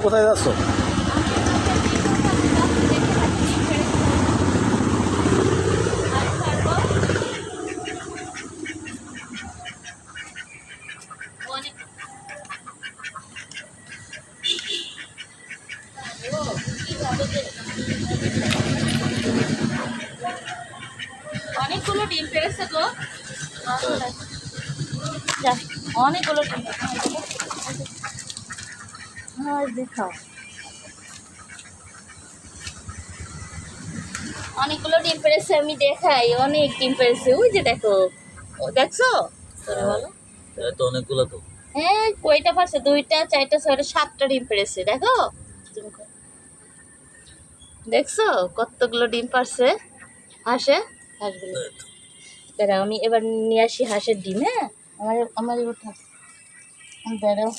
কোথায় যাচ্ছ? অনেকগুলো ডিম পেড়েছে গো, অনেকগুলো ডিম। দেখাও, অনেকগুলো ডিম পেড়েছে, আমি দেখাই। অনেক ডিম পেড়েছে, ওই যে দেখো, দেখছো? বলো তো অনেকগুলো তো। হ্যাঁ, কয়টা পারছে? 2টা 4টা 6টা 7টা ডিম পেড়েছে, দেখো। দেখছো কতগুলো ডিম পারছে হাঁসে? হাঁসগুলো দাঁড়াও, আমি এবার নিয়ে আসি হাঁসের ডিম। হ্যাঁ, আমার এবার দাঁড়াও।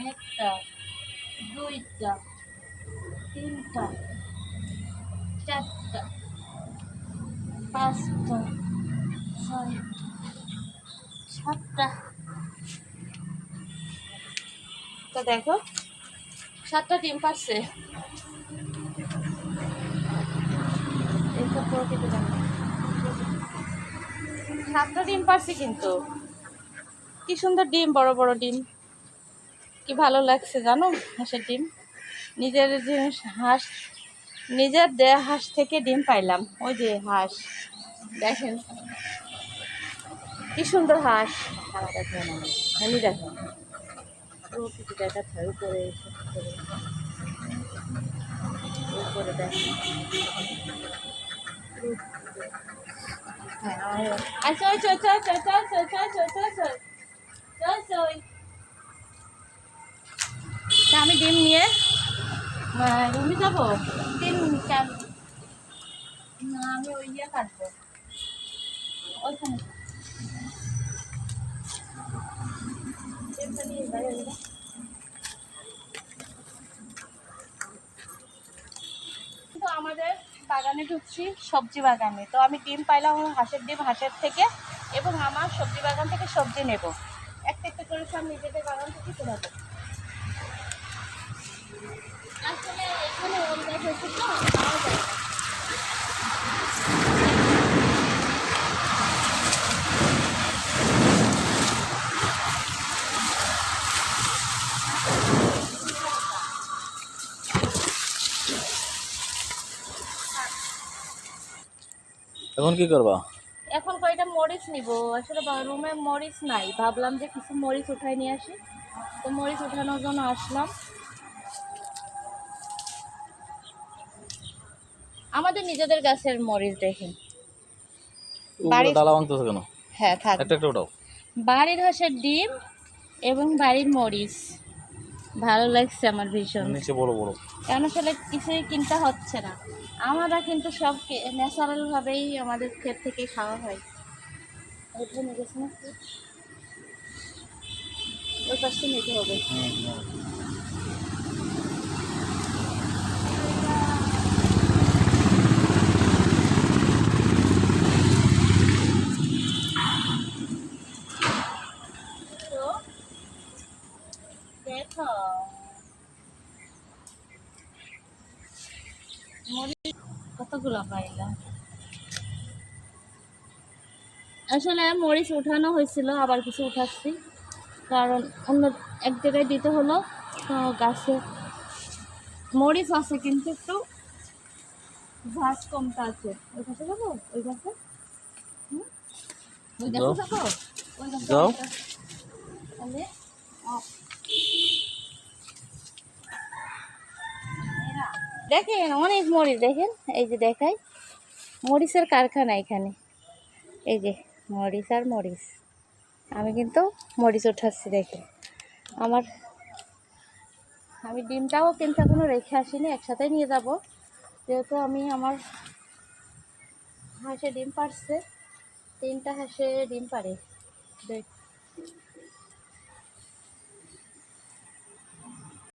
1টা 2টা 3টা 4টা 5টা 6টা 7টা। তো দেখো 7টা ডিম পারছে। 7টা ডিম পারছে, কিন্তু কি সুন্দর ডিম, বড় বড় ডিম। কি ভালো লাগছে জানো হাঁসের ডিম। নিজের জিনিস হাঁস, নিজের দেয়া হাঁস থেকে ডিম পাইলাম। ওই যে হাঁস দেখেন কি সুন্দর হাঁস। আমি দেখো কিছু দেখাচ্ছে উপরে উপরে দেখো। আচ্ছা আমি ডিম নিয়ে রুমে যাবো। 3 না, আমি ওই ইয়ে কাটবো ওইখানে। তো আমাদের বাগানে ঢুকছি, সবজি বাগানে। তো আমি ডিম পাইলাম আমার হাঁসের ডিম, হাঁসের থেকে, এবং আমার সবজি বাগান থেকে সবজি নেব। একটা একটা করে সব নিজেদের বাগান থেকে তুলে দেবো। আসলে এখানে ওল গাছ হয়েছে তো, পাওয়া যায় না। এখন কি করবা? এখন কয়টা মরিচ নিব। আসলে রুমে মরিচ নাই, ভাবলাম যে কিছু মরিচ উঠাই নিয়ে আসি। তো মরিচ উঠানোর জন্য আসলাম। আমাদের নিজেদের গাছের মরিচ দেখেন। বাড়ির ডালা ভাঙতেছে কেন? হ্যাঁ থাক। একটা একটা ওঠাও। বাড়ির হাঁসের ডিম এবং বাড়ির মরিচ ভালো লাগছে আমার ভীষণ। নিচে বড় বড়। কারণ আসলে কিছুই কিনতে হচ্ছে না, আমরা কিন্তু সব ন্যাচারাল ভাবেই আমাদের ক্ষেত থেকে খাওয়া হয়। ওইটা নিয়ে গেছে না, ওই পাশটা নিতে হবে। তো দেখো মরিচ কতগুলো পাইলাম। আসলে মরিচ উঠানো হয়েছিল, আবার কিছু উঠাচ্ছি, কারণ অন্য এক জায়গায় দিতে হলো। তো গাছে মরিচ আছে, কিন্তু একটু ঘাস কমটা আছে। ওই গাছে যাবো, ওই গাছে ওই গাছে যাবো, ওই গাছে যাও। তাহলে দেখেন অনেক মরিচ, দেখেন এই যে দেখাই, মরিচের কারখানা এখানে। এই যে মরিচ আর মরিচ, আমি কিন্তু মরিচ উঠাচ্ছি। দেখেন আমি ডিমটাও কিন্তু এখনো রেখে আসিনি, একসাথে নিয়ে যাব, যেহেতু আমি আমার হাঁসে ডিম পারছে। 3টা হাঁসে ডিম পারে। দেখ